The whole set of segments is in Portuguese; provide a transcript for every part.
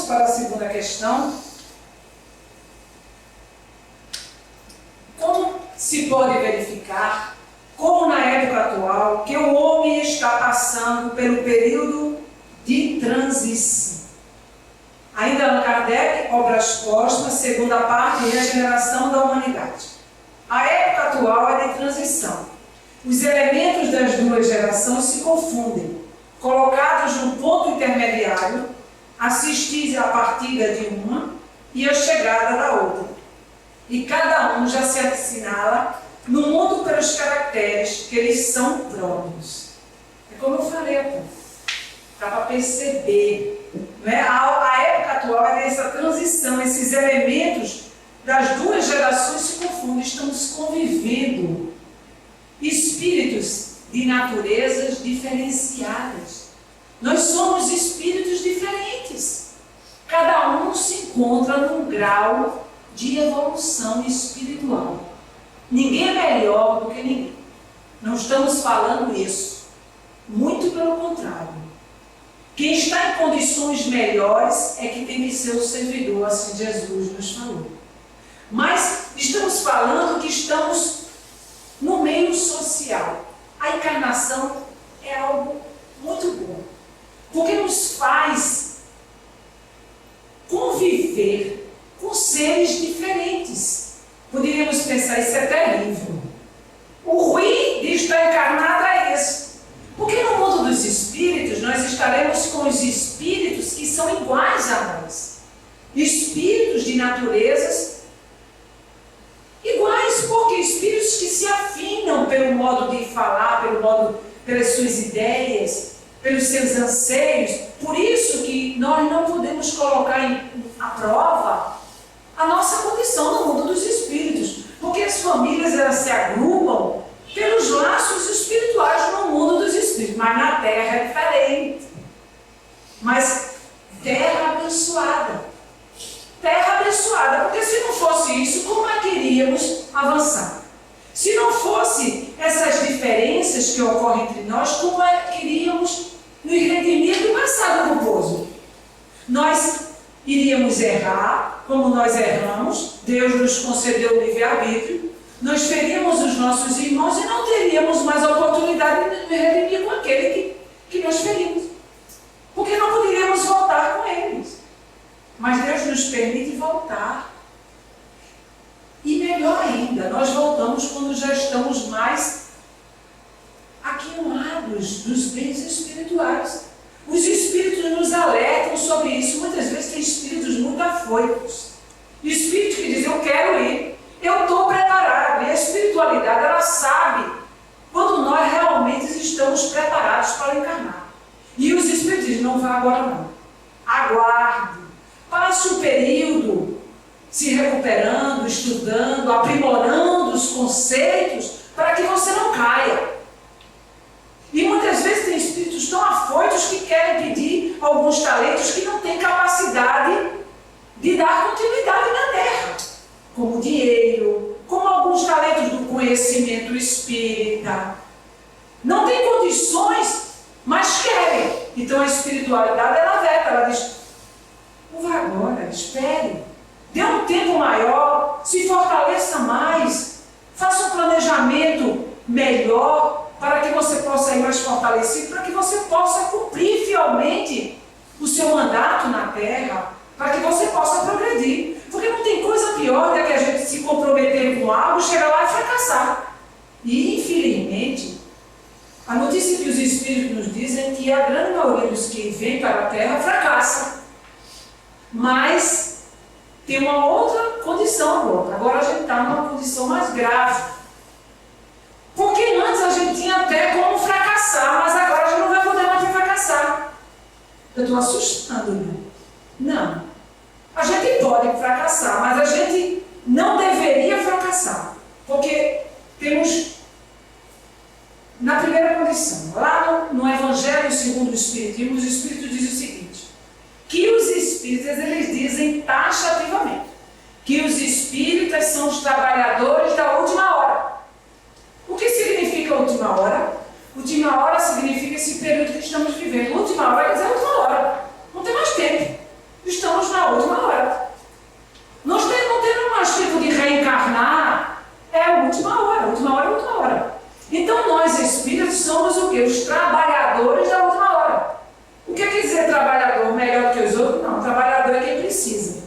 para a segunda questão. Como se pode verificar, como na época atual, que o homem está passando pelo período de transição? Ainda Allan Kardec, Obras Póstumas, segunda parte, Regeneração da Humanidade. A época atual é de transição. Os elementos das duas gerações se confundem. Colocados num ponto intermediário, assistis à partida de uma e à chegada da outra. E cada um já se assinala no mundo pelos caracteres que eles são próprios. É como eu falei há pouco. Dá para perceber. Não é? A época atual é dessa transição, esses elementos das duas gerações se confundem, estamos convivendo. Espíritos de naturezas diferenciadas. Nós somos espíritos diferentes. Cada um se encontra num grau de evolução espiritual. Ninguém é melhor do que ninguém. Não estamos falando isso. Muito pelo contrário. Quem está em condições melhores é que tem que ser o servidor, assim Jesus nos falou. Mas estamos falando que estamos no meio social. A encarnação é algo muito bom, porque nos faz conviver com seres diferentes. Poderíamos pensar, isso é terrível. O ruim de estar encarnado é isso. Porque no mundo dos espíritos, nós estaremos com os espíritos que são iguais a nós. Espíritos de naturezas iguais, porque espíritos que se afinam pelo modo de falar, pelas suas ideias, pelos seus anseios. Por isso que nós não podemos colocar à prova a nossa condição no mundo dos espíritos, porque as famílias elas se agrupam pelos laços espirituais no mundo dos espíritos, mas na Terra é diferente. Mas terra abençoada. Terra abençoada, porque se não fosse isso, como é que iríamos avançar? Se não fosse essas diferenças que ocorrem entre nós, como é que iríamos nos redimir do passado culposo? Nós iríamos errar, como nós erramos, Deus nos concedeu o livre-arbítrio, nós feríamos os nossos irmãos e não teríamos mais a oportunidade de nos redimir com aquele que nós ferimos. Porque não poderíamos voltar com eles. Mas Deus nos permite voltar. E melhor ainda, nós voltamos quando já estamos mais aquinados dos bens espirituais. Os espíritos nos alertam sobre isso. Muitas vezes tem espíritos muito afoitos. Espíritos que dizem, eu quero ir, eu estou preparado. E a espiritualidade, ela sabe quando nós realmente estamos preparados para encarnar. E os espíritos dizem, não vá agora não. Aguarde. Passe o período se recuperando, estudando, aprimorando os conceitos para que você não caia. E muitas vezes tem espíritos tão afoitos que querem pedir alguns talentos que não têm capacidade de dar continuidade na Terra, como dinheiro, como alguns talentos do conhecimento espírita. Não tem condições, mas querem. Então a espiritualidade ela veta, ela diz, não vá agora, espere, dê um tempo maior, se fortaleça mais, faça um planejamento melhor para que você possa ir mais fortalecido, para que você possa cumprir fielmente o seu mandato na Terra, para que você possa progredir. Porque não tem coisa pior do que a gente se comprometer com algo, chegar lá e fracassar. E, infelizmente, a notícia que os Espíritos nos dizem é que a grande maioria dos que vêm para a Terra fracassa. Mas tem uma outra condição agora. Agora a gente está numa condição mais grave. Porque antes a gente tinha até como fracassar, mas agora a gente não vai poder mais fracassar. Eu estou assustando, né? Não. A gente pode fracassar, mas a gente não deveria fracassar. Porque temos, na primeira condição, lá no Evangelho segundo o Espiritismo, os Espíritos dizem o seguinte, que os espíritas, eles dizem taxativamente, que os espíritas são os trabalhadores da última hora. O que significa última hora? Última hora significa esse período que estamos vivendo. Última hora quer dizer última hora. Não tem mais tempo. Estamos na última hora. Nós não temos mais tempo de reencarnar. É a última hora, última hora, última hora. Então nós, espíritos, somos o quê? Os trabalhadores da última hora. O que quer dizer trabalhador melhor que os outros? Não, trabalhador é quem precisa.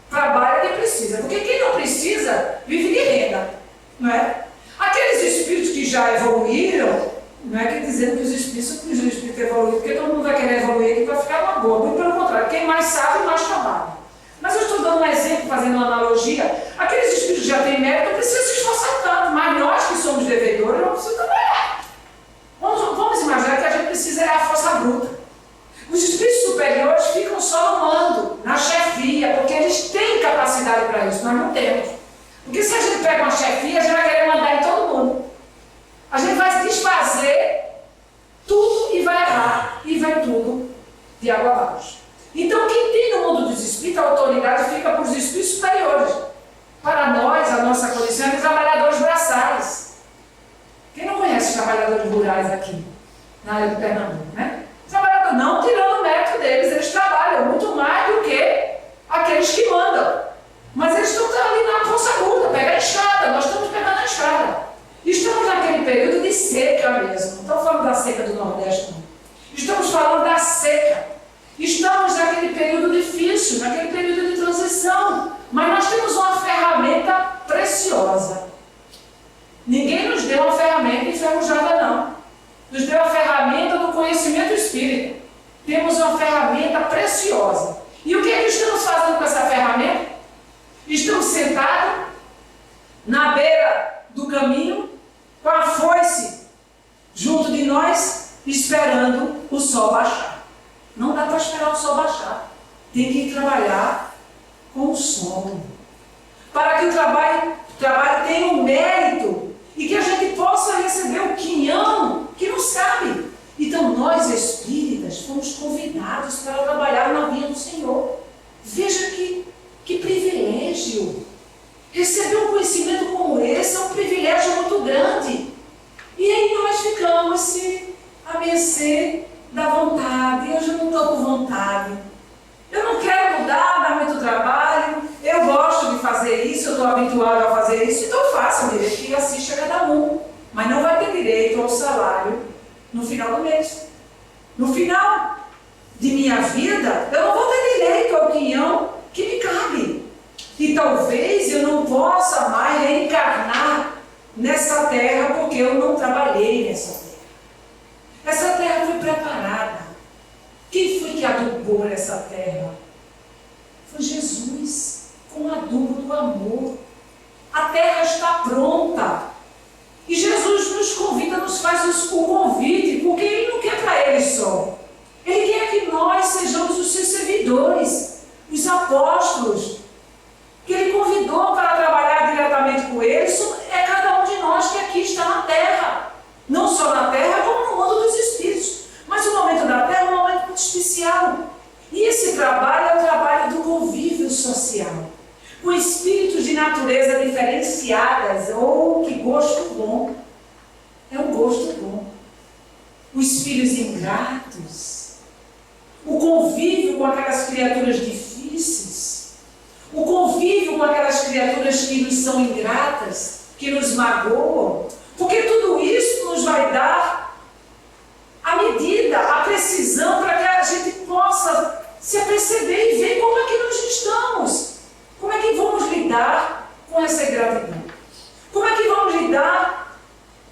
Trabalha quem precisa. Porque quem não precisa, vive de renda. Não é? Aqueles espíritos que já evoluíram, não é que dizendo que os espíritos evoluíram, porque todo mundo vai querer evoluir aqui para ficar uma boa. Muito pelo contrário, quem mais sabe, mais trabalha. Mas eu estou dando um exemplo, fazendo uma analogia. Aqueles espíritos que já têm mérito não precisam se esforçar tanto, mas nós que somos devedores não precisamos trabalhar. Vamos imaginar que a gente precisa é a força bruta. Os espíritos superiores ficam só no mando, na chefia, porque eles têm capacidade para isso, nós não temos. Porque se a gente pega uma chefia, a gente vai querer mandar em todo mundo. A gente vai desfazer tudo e vai errar, e vai tudo de água abaixo. Então, quem tem no mundo dos espíritos, a autoridade fica para os espíritos superiores. Para nós, a nossa condição é de trabalhadores braçais. Quem não conhece os trabalhadores rurais aqui, na área de Pernambuco, né? Trabalhador não tirando o mérito deles, eles trabalham muito mais do que aqueles que mandam. Mas eles estão ali na força bruta, pega a estrada, nós estamos pegando a estrada. Estamos naquele período de seca mesmo, não estamos falando da seca do Nordeste, não. Estamos falando da seca. Estamos naquele período difícil, naquele período de transição. Mas nós temos uma ferramenta preciosa. Ninguém nos deu uma ferramenta enferrujada, não. Nos deu a ferramenta do conhecimento espírita. Temos uma ferramenta preciosa. E o que é que estamos fazendo com essa ferramenta? Estamos sentados na beira do caminho, com a foice junto de nós, esperando o sol baixar. Não dá para esperar o sol baixar. Tem que ir trabalhar com o sono. Para que o trabalho tenha um mérito e que a gente possa receber o quinhão que nos cabe. Então nós espíritas fomos convidados para trabalhar na vinha do Senhor. Veja que privilégio. Receber um conhecimento como esse é um privilégio muito grande. E aí nós ficamos a mercê da vontade. Eu já não estou com vontade. Eu não quero mudar, dá muito trabalho. Eu gosto de fazer isso, eu estou habituado a fazer isso. Então eu faço o direito que assiste a cada um. Mas não vai ter direito ao salário no final do mês. No final de minha vida, eu não vou ter direito ao quinhão que me cabe. E talvez eu não possa mais reencarnar nessa terra porque eu não trabalhei nessa terra. Essa terra foi preparada. Quem foi que adubou essa terra? Foi Jesus, com o adubo do amor. A terra está pronta. E Jesus nos convida, nos faz o convite, porque Ele não quer para Ele só. Ele quer que nós sejamos os seus servidores, os apóstolos, que Ele convidou para trabalhar diretamente com Ele. É cada um de nós que aqui está na terra. Não só na terra, como no mundo dos espíritos. Mas o momento da terra é um momento muito especial. E esse trabalho é o trabalho do convívio social. Com espíritos de natureza diferenciadas. Oh, que gosto bom! É um gosto bom. Os filhos ingratos. O convívio com aquelas criaturas difíceis. O convívio com aquelas criaturas que nos são ingratas, que nos magoam. Porque tudo isso nos vai dar a medida, a precisão para que a gente possa se aperceber e ver como é que nós estamos. Como é que vamos lidar com essa ingratidão? Como é que vamos lidar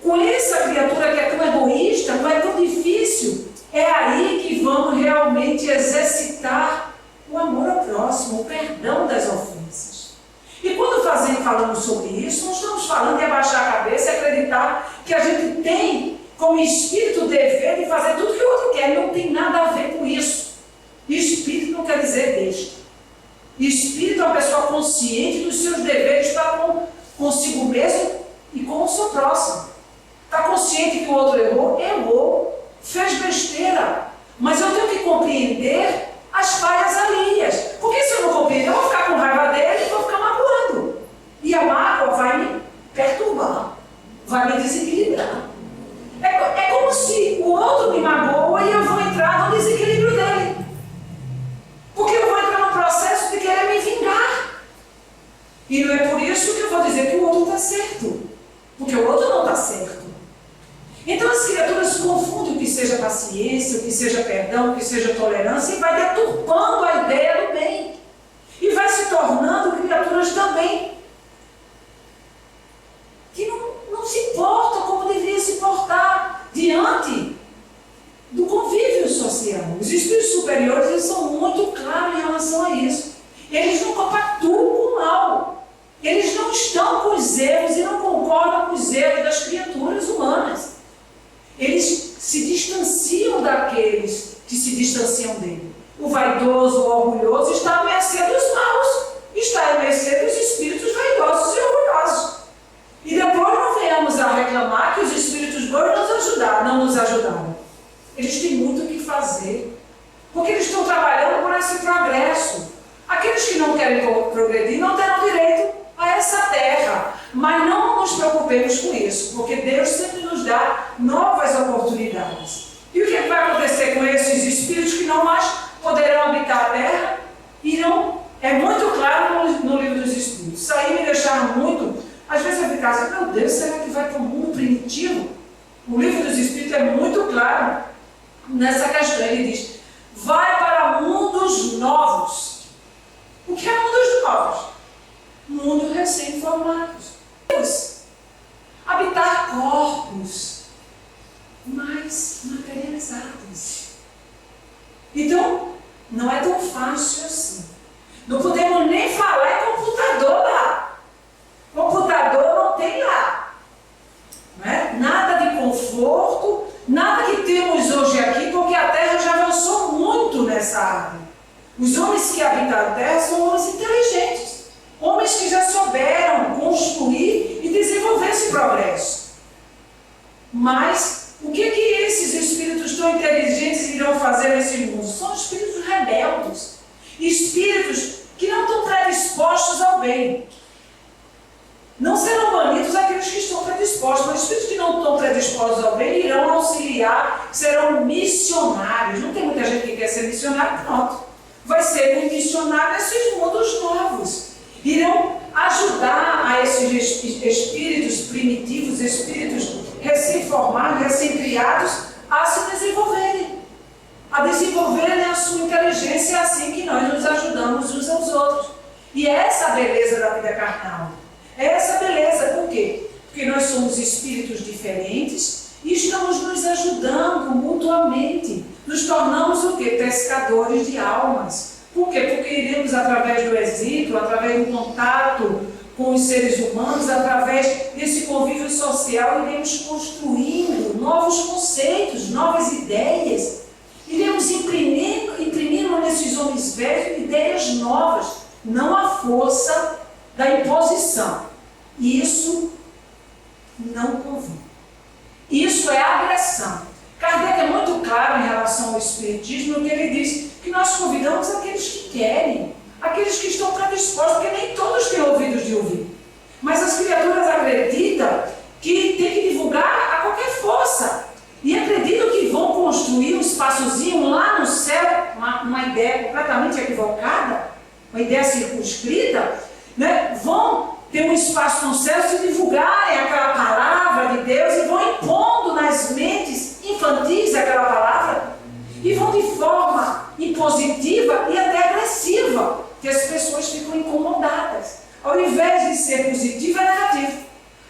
com essa criatura que é tão egoísta, não é tão difícil? É aí que vamos realmente exercitar o amor ao próximo, o perdão das ofensas. E quando falamos sobre isso, não estamos falando de abaixar a cabeça e acreditar que a gente tem como espírito o dever de fazer tudo que o outro quer. Não tem nada a ver com isso. Espírito não quer dizer besta. Espírito é uma pessoa consciente dos seus deveres para consigo mesmo e com o seu próximo. Está consciente que o outro errou, fez besteira. Mas eu tenho que compreender as falhas alheias. Porque se eu não compreender, eu vou ficar com raiva dele e vou ficar magoando. E a mágoa vai me perturbar, vai me desequilibrar. É como se o outro me magoa e eu vou entrar no desequilíbrio dele. Porque eu vou entrar no confunde o que seja paciência, o que seja perdão, o que seja tolerância e vai deturpando a ideia do bem. E vai se tornando criaturas também que não se importam como deveria se portar diante do convívio social. Os espíritos superiores eles são muito claros em relação a isso. Eles não compactuam com o mal. Eles não estão com os erros e não concordam com os erros das criaturas humanas. Eles se distanciam daqueles que se distanciam dele. O vaidoso, o orgulhoso está à mercê dos maus. Está à mercê dos espíritos vaidosos e orgulhosos. E depois não venhamos a reclamar que os espíritos bons não nos ajudaram. Eles têm muito o que fazer. Porque eles estão trabalhando por esse progresso. Aqueles que não querem progredir não terão direito a essa terra. Mas não nos preocupemos com isso, porque Deus sempre nos dá novas oportunidades. E o que vai acontecer com esses espíritos que não mais poderão habitar a terra? É muito claro no livro dos Espíritos. Isso aí me deixaram muito. Às vezes eu ficava assim, meu Deus, será que vai para o mundo primitivo? O livro dos Espíritos é muito claro nessa questão. Ele diz, vai para mundos novos. O que é mundos novos? Mundos recém-formados. Habitar corpos mais materializados. Então, não é tão fácil assim. Não podemos nem falar em computador lá. Computador não tem lá. Não é? Nada de conforto, nada que temos hoje aqui, porque a Terra já avançou muito nessa área. Os homens que habitam a Terra são homens inteligentes. Homens que já souberam construir e desenvolver esse progresso. Mas, o que esses espíritos tão inteligentes irão fazer nesse mundo? São espíritos rebeldes. Espíritos que não estão predispostos ao bem. Não serão banidos aqueles que estão predispostos, mas espíritos que não estão predispostos ao bem irão auxiliar, serão missionários. Não tem muita gente que quer ser missionário, pronto. Vai ser um missionário nesses mundos novos. Irão ajudar a esses espíritos primitivos, espíritos recém-formados, recém-criados, a se desenvolverem. A desenvolverem a sua inteligência, é assim que nós nos ajudamos uns aos outros. E é essa a beleza da vida carnal. É essa beleza, por quê? Porque nós somos espíritos diferentes e estamos nos ajudando mutuamente. Nos tornamos o quê? Pescadores de almas. Por quê? Porque iremos através do exílio, através do contato com os seres humanos, através desse convívio social, iremos construindo novos conceitos, novas ideias. Iremos imprimindo nesses homens velhos ideias novas, não a força da imposição. Isso não convém. Isso é agressão. Kardec é muito claro em relação ao Espiritismo, que ele diz que nós convidamos aqueles que querem, aqueles que estão predispostos, porque nem todos têm ouvidos de ouvir. Mas as criaturas acreditam que tem que divulgar a qualquer força. E acreditam que vão construir um espaçozinho lá no céu, uma ideia completamente equivocada, uma ideia circunscrita, né? Vão ter um espaço no céu se divulgarem aquela palavra de Deus e vão impondo nas mentes infantis aquela palavra e vão de forma impositiva e até agressiva, que as pessoas ficam incomodadas. Ao invés de ser positivo, é negativo.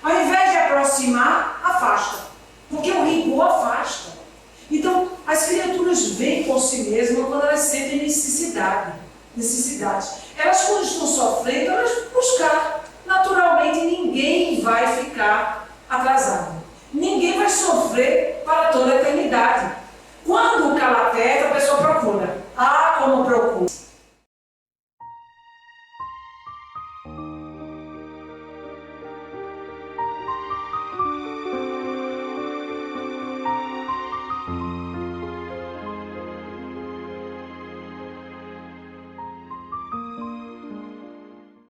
Ao invés de aproximar, afasta. Porque o rigor afasta. Então, as criaturas vêm por si mesmas quando elas sentem necessidades. Elas, quando estão sofrendo, elas buscar. Naturalmente, ninguém vai ficar atrasado. Ninguém vai sofrer para toda a eternidade. Quando o cala a testa, a pessoa procura. Ah, como procura.